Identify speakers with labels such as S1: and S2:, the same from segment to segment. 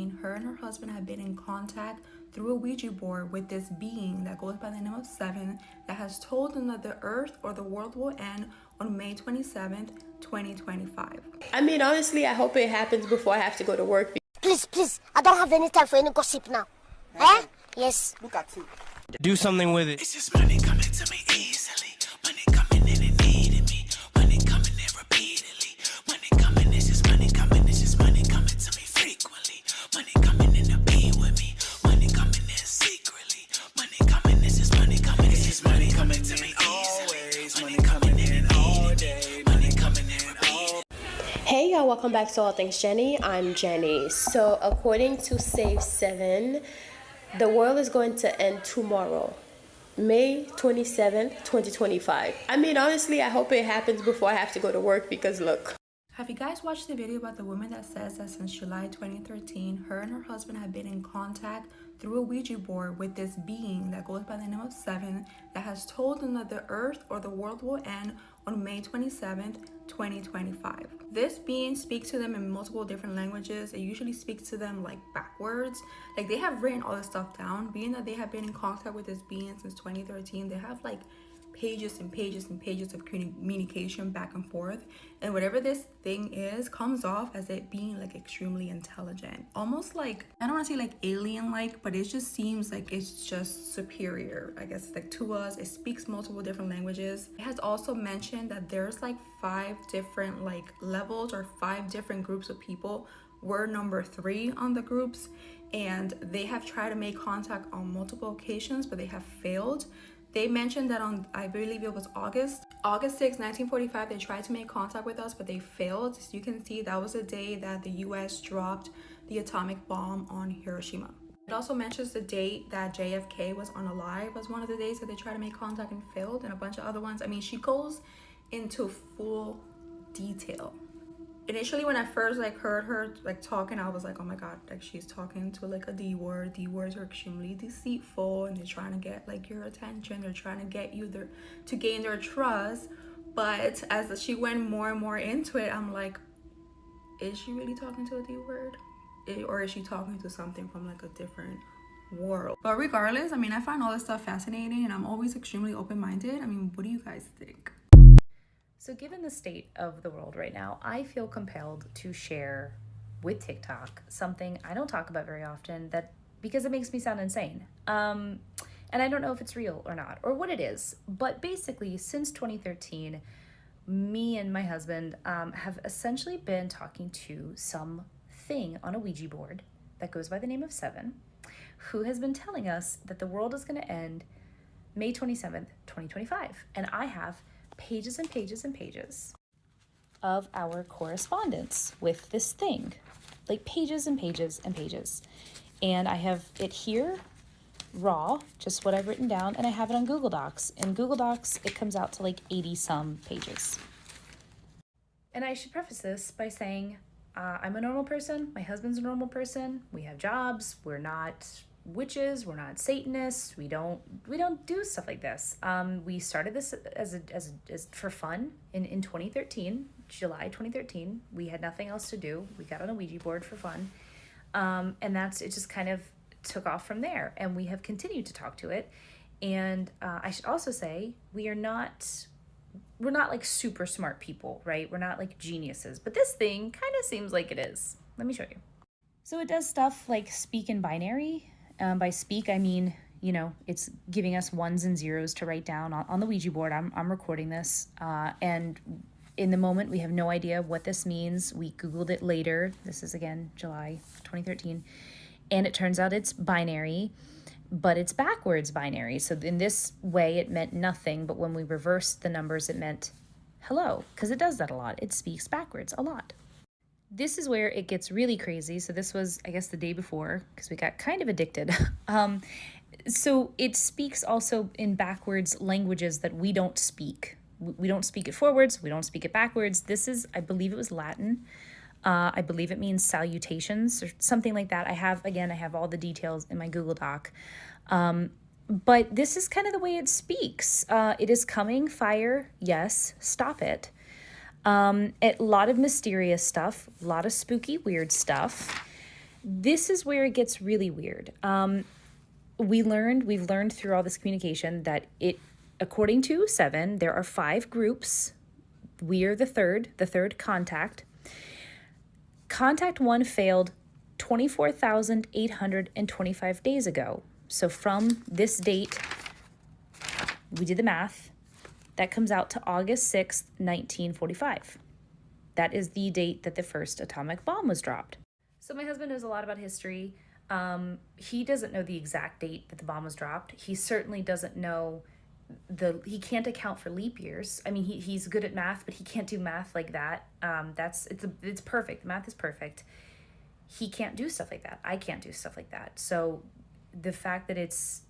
S1: 2013, her and her husband had been in contact through a Ouija board with this being that goes by the name of Seven that has told them that the earth or the world will end on May 27th, 2025.
S2: I mean, honestly, I hope it happens before I have to go to work.
S3: Please, I don't have any time for any gossip now. Eh? Yes.
S4: Look at it.
S5: Do something with it.
S6: It's just money coming to me easily. Money coming in and needing me. Money coming in repeatedly. Money coming, it's just money coming. It's just money coming to me frequently. Money coming in to be with me. Money coming in secretly. Money coming, it's just money coming. It's just money coming to me always. Money coming in all day. Money coming in all.
S2: Hey y'all, welcome back to All Things Jenny. I'm Jenny. So according to Save 7, the world is going to end tomorrow, May 27th, 2025. I mean, honestly, I hope it happens before I have to go to work because look.
S1: Have you guys watched the video about the woman that says that since July 2013, her and her husband have been in contact through a Ouija board with this being that goes by the name of Seven that has told them that the earth or the world will end on May 27th, 2025. This being speaks to them in multiple different languages. It usually speaks to them like backwards. Like they have written all this stuff down. Being that they have been in contact with this being since 2013, they have like pages and pages and pages of communication back and forth, and whatever this thing is comes off as it being like extremely intelligent, almost like, I don't want to say like alien like, but it just seems like it's just superior, I guess, like to us. It speaks multiple different languages. It has also mentioned that there's like 5 different like levels or 5 different groups of people. We're number 3 on the groups, and they have tried to make contact on multiple occasions, but they have failed. They mentioned that on, I believe it was August 6, 1945, they tried to make contact with us, but they failed. So you can see that was the day that the US dropped the atomic bomb on Hiroshima. It also mentions the date that JFK was unalive was one of the days that they tried to make contact and failed, and a bunch of other ones. I mean, she goes into full detail. Initially, when I first like heard her like talking, I was like, oh my god, like she's talking to like a D word. D words are extremely deceitful, and they're trying to get like your attention. They're trying to get you there to gain their trust. But as she went more and more into it, I'm like, is she really talking to a D word? Or is she talking to something from like a different world? But regardless, I mean, I find all this stuff fascinating, and I'm always extremely open-minded. I mean, what do you guys think?
S7: So given the state of the world right now, I feel compelled to share with TikTok something I don't talk about very often, that because it makes me sound insane. And I don't know if it's real or not, or what it is. But basically, since 2013, me and my husband have essentially been talking to something on a Ouija board that goes by the name of Seven, who has been telling us that the world is going to end May 27th, 2025. And I have pages and pages and pages of our correspondence with this thing, like pages and pages and pages. And I have it here raw, just what I've written down, and I have it on Google Docs. In Google Docs, it comes out to like 80 some pages. And I should preface this by saying I'm a normal person, my husband's a normal person, we have jobs, we're not witches, we're not Satanists, we don't do stuff like this. We started this as for fun in 2013, July 2013. We had nothing else to do. We got on a Ouija board for fun, and it just kind of took off from there. And we have continued to talk to it. And I should also say we're not like super smart people, right? We're not like geniuses, but this thing kind of seems like it is. Let me show you. So it does stuff like speak in binary. By speak, I mean, you know, it's giving us 1s and 0s to write down on the Ouija board. I'm recording this, and in the moment, we have no idea what this means. We Googled it later. This is, again, July 2013, and it turns out it's binary, but it's backwards binary. So in this way, it meant nothing, but when we reversed the numbers, it meant hello, because it does that a lot. It speaks backwards a lot. This is where it gets really crazy. So this was, I guess, the day before, because we got kind of addicted. So it speaks also in backwards languages that we don't speak. We don't speak it forwards. We don't speak it backwards. This is, I believe it was Latin. I believe it means salutations or something like that. I have all the details in my Google Doc. But this is kind of the way it speaks. It is coming, fire, yes, stop it. A lot of mysterious stuff, a lot of spooky, weird stuff. this is where it gets really weird. We've learned through all this communication that according to Seven, there are 5 groups. We are the third contact. Contact 1 failed 24,825 days ago. So from this date, we did the math, that comes out to August 6th, 1945. That is the date that the first atomic bomb was dropped. So my husband knows a lot about history. He doesn't know the exact date that the bomb was dropped. He certainly doesn't know he can't account for leap years. I mean, he's good at math, but he can't do math like that. It's perfect. Math is perfect. He can't do stuff like that. I can't do stuff like that. So the fact that it's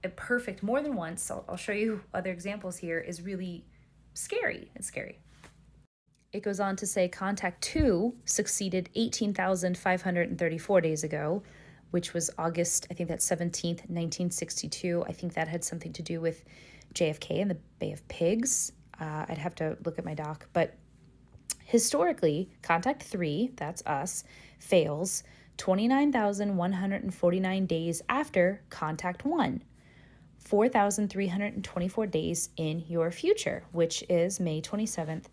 S7: a perfect more than once, I'll show you other examples here, is really scary. It's scary. It goes on to say contact 2 succeeded 18,534 days ago, which was August, I think that's 17th, 1962. I think that had something to do with JFK and the Bay of Pigs. I'd have to look at my doc. But historically, contact 3, that's us, fails 29,149 days after contact 1. 4,324 days in your future, which is May 27th,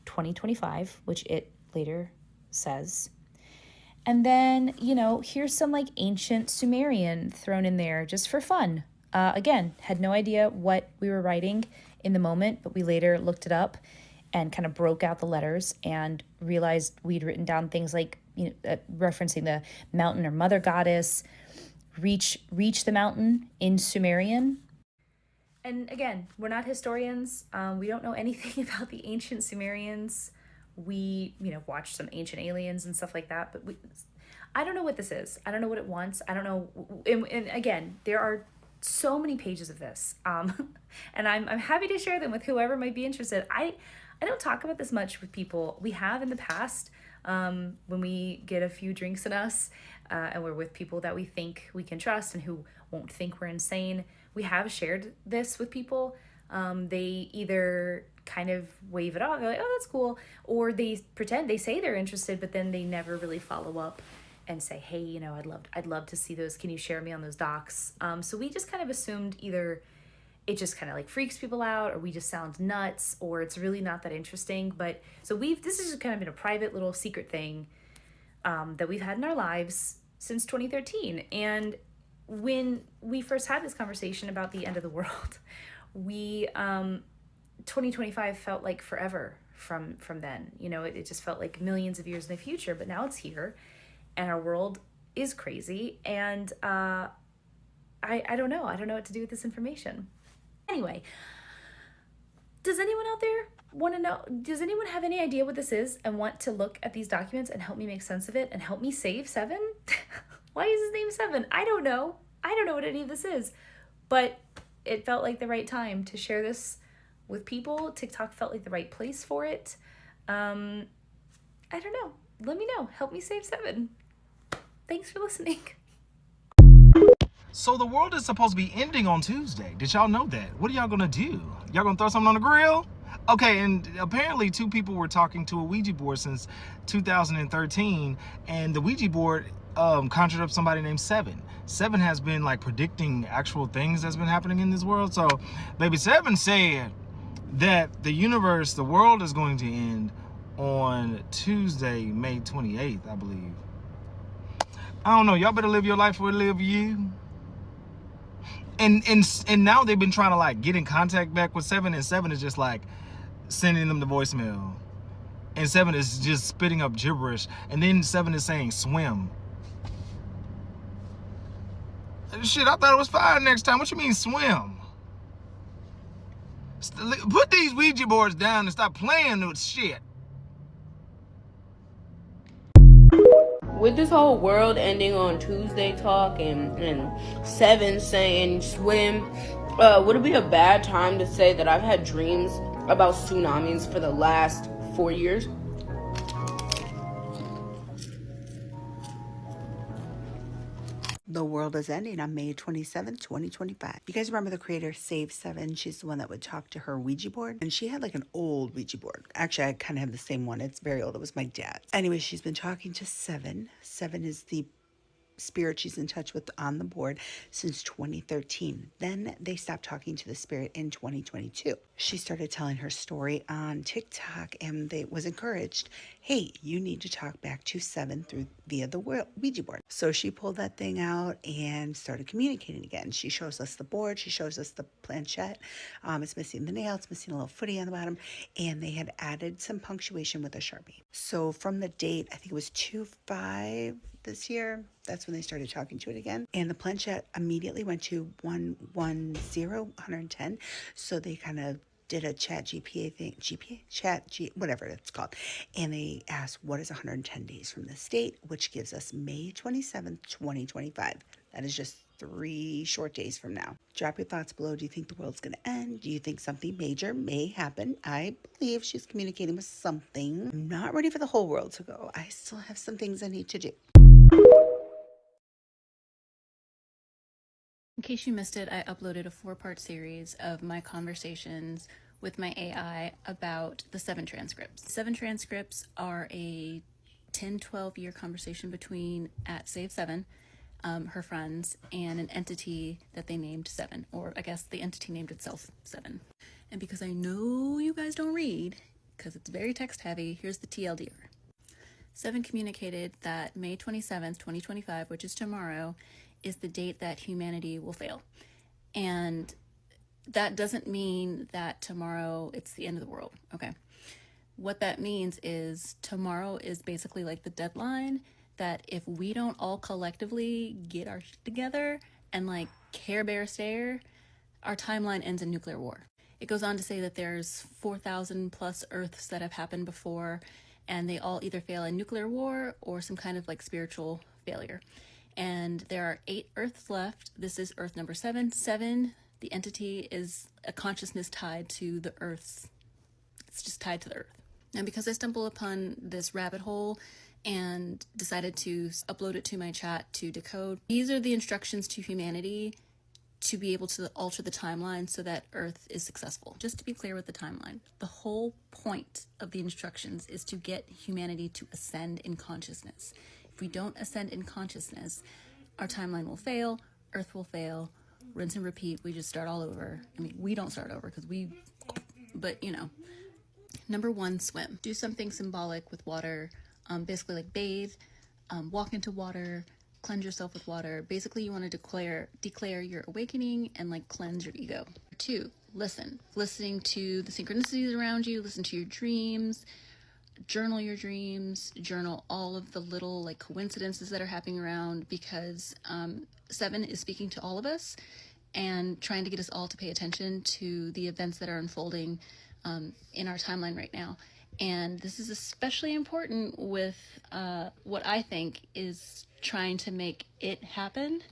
S7: 2025, which it later says. And then, here's some like ancient Sumerian thrown in there just for fun. Again, had no idea what we were writing in the moment, but we later looked it up and kind of broke out the letters and realized we'd written down things like, referencing the mountain or mother goddess, reach the mountain in Sumerian. And again, we're not historians. We don't know anything about the ancient Sumerians. We, watched some Ancient Aliens and stuff like that, but I don't know what this is. I don't know what it wants. I don't know. And again, there are so many pages of this. And I'm happy to share them with whoever might be interested. I don't talk about this much with people. We have in the past, when we get a few drinks in us, and we're with people that we think we can trust and who won't think we're insane. We have shared this with people. They either kind of wave it off, they're like, oh, that's cool, or they say they're interested, but then they never really follow up and say, hey, I'd love to see those. Can you share me on those docs? So we just kind of assumed either it just kind of like freaks people out, or we just sound nuts, or it's really not that interesting. But so this has just kind of been a private little secret thing that we've had in our lives since 2013. And when we first had this conversation about the end of the world, 2025 felt like forever from then. It just felt like millions of years in the future, but now it's here and our world is crazy. And I don't know. I don't know what to do with this information. Anyway, does anyone out there want to know? Does anyone have any idea what this is and want to look at these documents and help me make sense of it and help me save Seven? Why is his name Seven? I don't know. I don't know what any of this is, but it felt like the right time to share this with people. TikTok felt like the right place for it. I don't know. Let me know. Help me save Seven. Thanks for listening.
S4: So the world is supposed to be ending on Tuesday. Did y'all know that? What are y'all gonna do? Y'all gonna throw something on the grill? Okay, and apparently 2 people were talking to a Ouija board since 2013, and the Ouija board conjured up somebody named Seven. Seven has been like predicting actual things that's been happening in this world. So Baby Seven said that the world is going to end on Tuesday, May 28th, I believe. I don't know. Y'all better live your life or live you. And now they've been trying to like get in contact back with Seven, and Seven is just like sending them the voicemail. And Seven is just spitting up gibberish. And then Seven is saying swim. Shit, I thought it was fire next time. What you mean swim? Put these Ouija boards down and stop playing with shit.
S5: With this whole world ending on Tuesday talk and Seven saying swim, would it be a bad time to say that I've had dreams about tsunamis for the last 4 years?
S8: The world is ending on May 27th, 2025. You guys remember the creator Save Seven? She's the one that would talk to her Ouija board. And she had like an old Ouija board. Actually, I kind of have the same one. It's very old. It was my dad's. Anyway, she's been talking to Seven. Seven is the spirit she's in touch with on the board since 2013. Then they stopped talking to the spirit in 2022. She started telling her story on TikTok and they was encouraged, hey, you need to talk back to 7 through via the Ouija board. So she pulled that thing out and started communicating again. She shows us the board. She shows us the planchette. It's missing the nail. It's missing a little footy on the bottom. And they had added some punctuation with a Sharpie. So from the date, I think it was 2/5 this year, that's when they started talking to it again. And the planchette immediately went to 110. So they kind of did a whatever it's called. And they asked, what is 110 days from this date, which gives us May 27th, 2025. That is just 3 short days from now. Drop your thoughts below. Do you think the world's going to end? Do you think something major may happen? I believe she's communicating with something. I'm not ready for the whole world to go. I still have some things I need to do.
S9: In case you missed it, I uploaded a 4-part series of my conversations with my AI about the 7 transcripts. 7 transcripts are a 10-12 year conversation between @Save7, her friends, and an entity that they named 7, or I guess the entity named itself 7. And because I know you guys don't read, because it's very text heavy, here's the TLDR. 7 communicated that May 27th, 2025, which is tomorrow, is the date that humanity will fail. And that doesn't mean that tomorrow it's the end of the world, okay? What that means is tomorrow is basically like the deadline that if we don't all collectively get our shit together and like Care Bear stare, our timeline ends in nuclear war. It goes on to say that there's 4,000 plus Earths that have happened before, and they all either fail in nuclear war or some kind of like spiritual failure. And there are 8 Earths left. This is Earth number 7. 7, the entity, is a consciousness tied to the Earth's. It's just tied to the Earth. And because I stumbled upon this rabbit hole and decided to upload it to my chat to decode, these are the instructions to humanity to be able to alter the timeline so that Earth is successful. Just to be clear with the timeline, the whole point of the instructions is to get humanity to ascend in consciousness. If we don't ascend in consciousness, our timeline will fail, Earth will fail, rinse and repeat, we just start all over. I mean, we don't start over because but you know. Number 1, swim. Do something symbolic with water, basically like bathe, walk into water, cleanse yourself with water. Basically, you want to declare your awakening and like cleanse your ego. 2, listen. Listening to the synchronicities around you, listen to your dreams, journal your dreams, journal all of the little like coincidences that are happening around, because 7 is speaking to all of us and trying to get us all to pay attention to the events that are unfolding in our timeline right now. And this is especially important with what I think is trying to make it happen.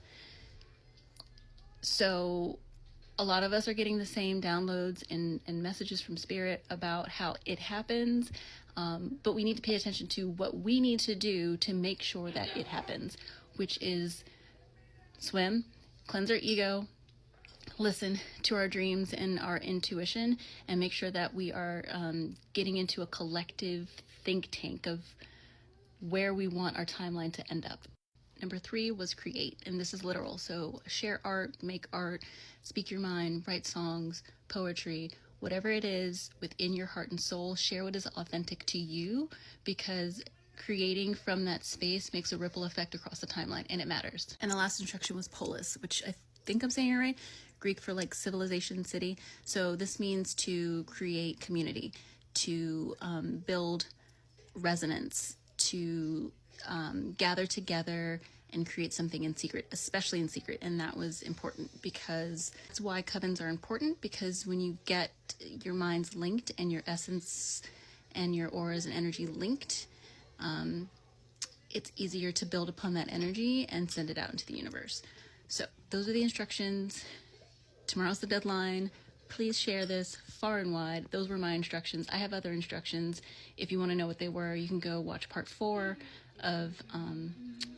S9: So a lot of us are getting the same downloads and messages from Spirit about how it happens, but we need to pay attention to what we need to do to make sure that it happens, which is swim, cleanse our ego, listen to our dreams and our intuition, and make sure that we are getting into a collective think tank of where we want our timeline to end up. Number 3 was create, and this is literal. So share art, make art, speak your mind, write songs, poetry, whatever it is within your heart and soul. Share what is authentic to you, because creating from that space makes a ripple effect across the timeline, and it matters. And the last instruction was polis, which I think I'm saying it right, Greek for like civilization, city. So this means to create community, to build resonance, to gather together and create something in secret, especially in secret. And that was important, because that's why covens are important, because when you get your minds linked and your essence and your auras and energy linked, it's easier to build upon that energy and send it out into the universe. So those are the instructions. Tomorrow's the deadline. Please share this far and wide. Those were my instructions. I have other instructions. If you want to know what they were, you can go watch part 4 of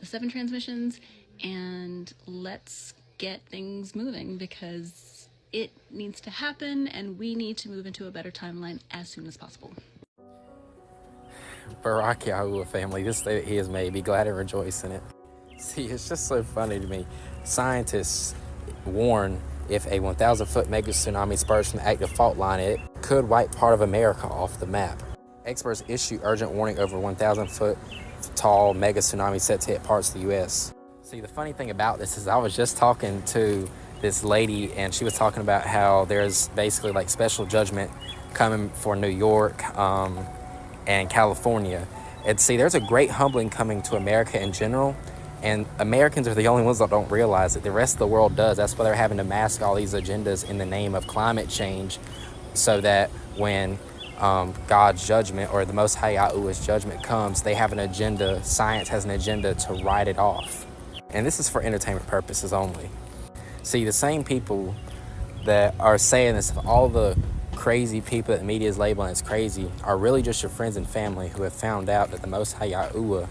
S9: the 7 transmissions, and let's get things moving, because it needs to happen and we need to move into a better timeline as soon as possible.
S10: Barak Yahuwah family, this day that he has made, be glad and rejoice in it. See, it's just so funny to me. Scientists warn if a 1,000-foot mega tsunami spurs from the active fault line, it could wipe part of America off the map. Experts issue urgent warning over 1,000-foot tall mega tsunami set to hit parts of the U.S. See, the funny thing about this is I was just talking to this lady, and she was talking about how there's basically like special judgment coming for New York and California. And see, there's a great humbling coming to America in general, and Americans are the only ones that don't realize it. The rest of the world does. That's why they're having to mask all these agendas in the name of climate change, so that when God's judgment, or the Most High Yahuwah's judgment comes, they have an agenda. Science has an agenda to write it off. And this is for entertainment purposes only. See, the same people that are saying this, all the crazy people that the media is labeling as crazy, are really just your friends and family who have found out that the Most High Yahuwah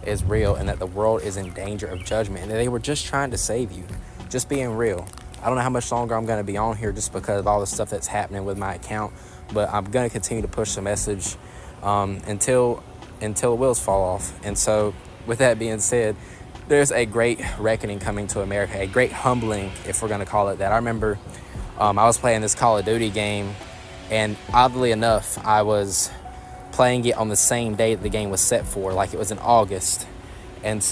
S10: is real and that the world is in danger of judgment, and they were just trying to save you. Just being real. I don't know how much longer I'm going to be on here just because of all the stuff that's happening with my account, but I'm going to continue to push the message until the wheels fall off. And so, with that being said, there's a great reckoning coming to America, a great humbling, if we're going to call it that. I remember I was playing this Call of Duty game, and oddly enough, I was playing it on the same day that the game was set for, like it was in August. And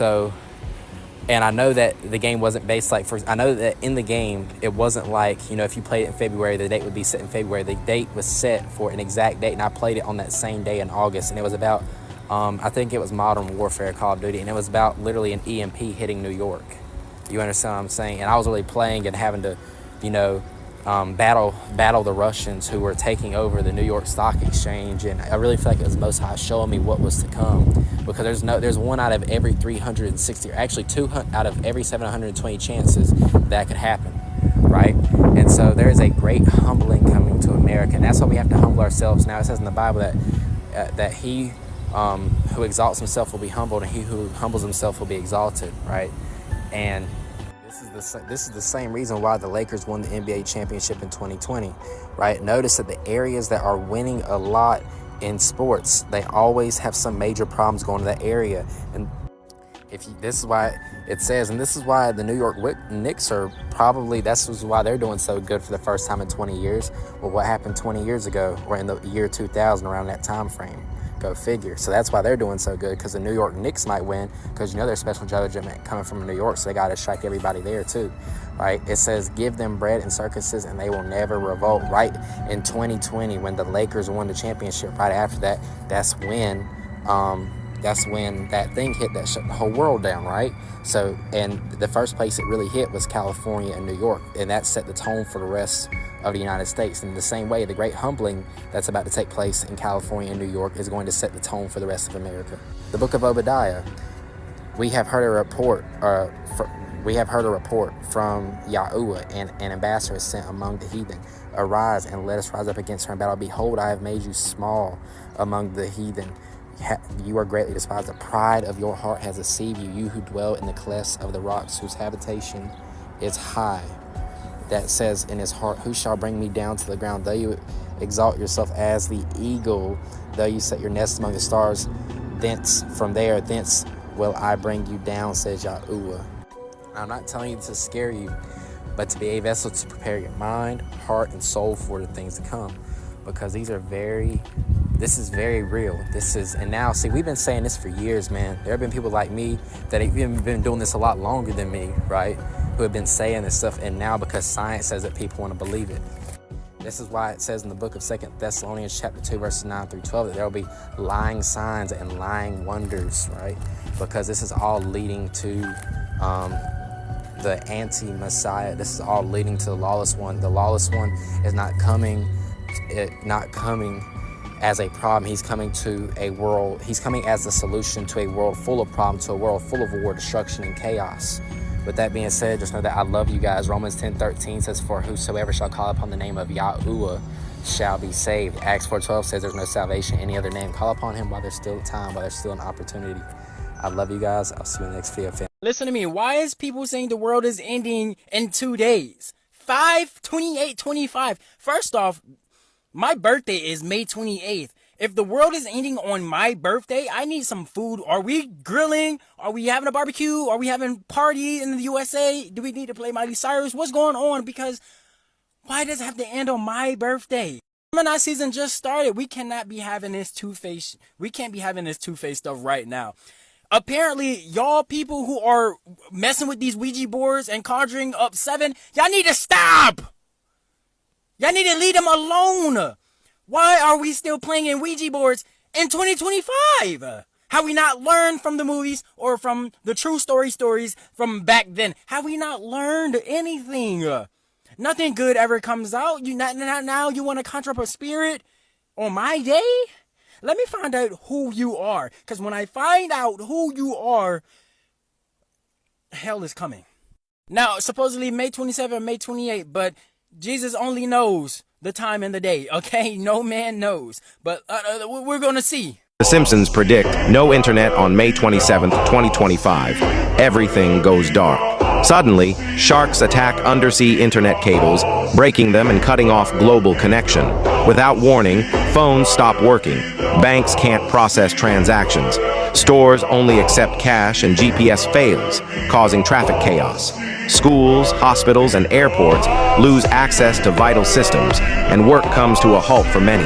S10: I know that the game wasn't based I know that in the game, it wasn't like, if you played it in February, the date would be set in February. The date was set for an exact date, and I played it on that same day in August, and it was about, I think it was Modern Warfare Call of Duty, and it was about literally an EMP hitting New York. You understand what I'm saying? And I was really playing and having to, battle the Russians who were taking over the New York Stock Exchange, and I really feel like it was Most High showing me what was to come, because there's one out of every 360, or actually 2 out of every 720 chances that could happen, right? And so there is a great humbling coming to America, and that's why we have to humble ourselves. Now it says in the Bible that he who exalts himself will be humbled, and he who humbles himself will be exalted, right? And this is the same reason why the Lakers won the NBA championship in 2020, right? Notice that the areas that are winning a lot in sports, they always have some major problems going to that area. And this is why it says, and this is why the New York Knicks are probably, that's why they're doing so good for the first time in 20 years. Well, what happened 20 years ago, or in the year 2000, around that time frame? Go figure. So that's why they're doing so good, because the New York Knicks might win, because there's special judgment coming from New York, so they got to strike everybody there too, right? It says, give them bread and circuses and they will never revolt. Right in 2020, when the Lakers won the championship, right after that, that's when that thing hit that shut the whole world down, right? So, and the first place it really hit was California and New York, and that set the tone for the rest of the United States. In the same way, the great humbling that's about to take place in California and New York is going to set the tone for the rest of America. The book of Obadiah, we have heard a report from Yahuwah, and an ambassador is sent among the heathen. Arise and let us rise up against her in battle. Behold, I have made you small among the heathen. You are greatly despised. The pride of your heart has deceived you, you who dwell in the clefts of the rocks, whose habitation is high. That says in his heart, who shall bring me down to the ground? Though you exalt yourself as the eagle, though you set your nest among the stars, thence will I bring you down, says Yahuwah. I'm not telling you to scare you, but to be a vessel to prepare your mind, heart, and soul for the things to come, because this is very real. And now, see, we've been saying this for years, man. There have been people like me that have even been doing this a lot longer than me, right? Who have been saying this stuff, and now because science says it, people want to believe it. This is why it says in the book of 2 Thessalonians chapter 2, verses 9 through 12, that there will be lying signs and lying wonders, right? Because this is all leading to the anti-Messiah. This is all leading to the lawless one. The lawless one is not coming as a problem. He's coming as the solution to a world full of problems, to a world full of war, destruction, and chaos. With that being said, just know that I love you guys. Romans 10:13 says, for whosoever shall call upon the name of Yahuwah shall be saved. Acts 4:12 says there's no salvation in any other name. Call upon him while there's still time, while there's still an opportunity. I love you guys. I'll see you in the next video.
S11: Listen to me. Why is people saying the world is ending in 2 days? 5/28/25. First off, my birthday is May 28th. If the world is ending on my birthday, I need some food. Are we grilling? Are we having a barbecue? Are we having party in the USA? Do we need to play Miley Cyrus? What's going on? Because why does it have to end on my birthday? Gemini season just started. We cannot be having this two-faced. We can't be having this two-faced stuff right now. Apparently, y'all people who are messing with these Ouija boards and conjuring up 7, y'all need to stop. Y'all need to leave them alone. Why are we still playing in Ouija boards in 2025? Have we not learned from the movies or from the true stories from back then? Have we not learned anything? Nothing good ever comes out. Now you want to conjure up a spirit on my day? Let me find out who you are. Because when I find out who you are, hell is coming. Now, supposedly May 27th, May 28th, but Jesus only knows the time and the day, okay? No man knows. But we're going to see.
S12: The Simpsons predict no internet on May 27th, 2025. Everything goes dark. Suddenly, sharks attack undersea internet cables, breaking them and cutting off global connection. Without warning, phones stop working. Banks can't process transactions. Stores only accept cash and GPS fails, causing traffic chaos. Schools, hospitals, and airports lose access to vital systems, and work comes to a halt for many.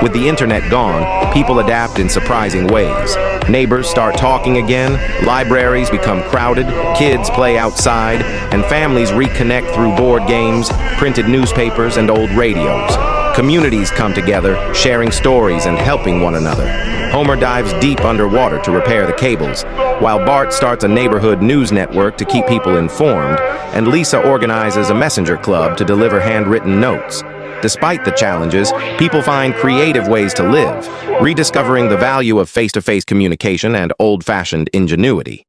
S12: With the internet gone, people adapt in surprising ways. Neighbors start talking again, libraries become crowded, kids play outside, and families reconnect through board games, printed newspapers, and old radios. Communities come together, sharing stories and helping one another. Homer dives deep underwater to repair the cables, while Bart starts a neighborhood news network to keep people informed, and Lisa organizes a messenger club to deliver handwritten notes. Despite the challenges, people find creative ways to live, rediscovering the value of face-to-face communication and old-fashioned ingenuity.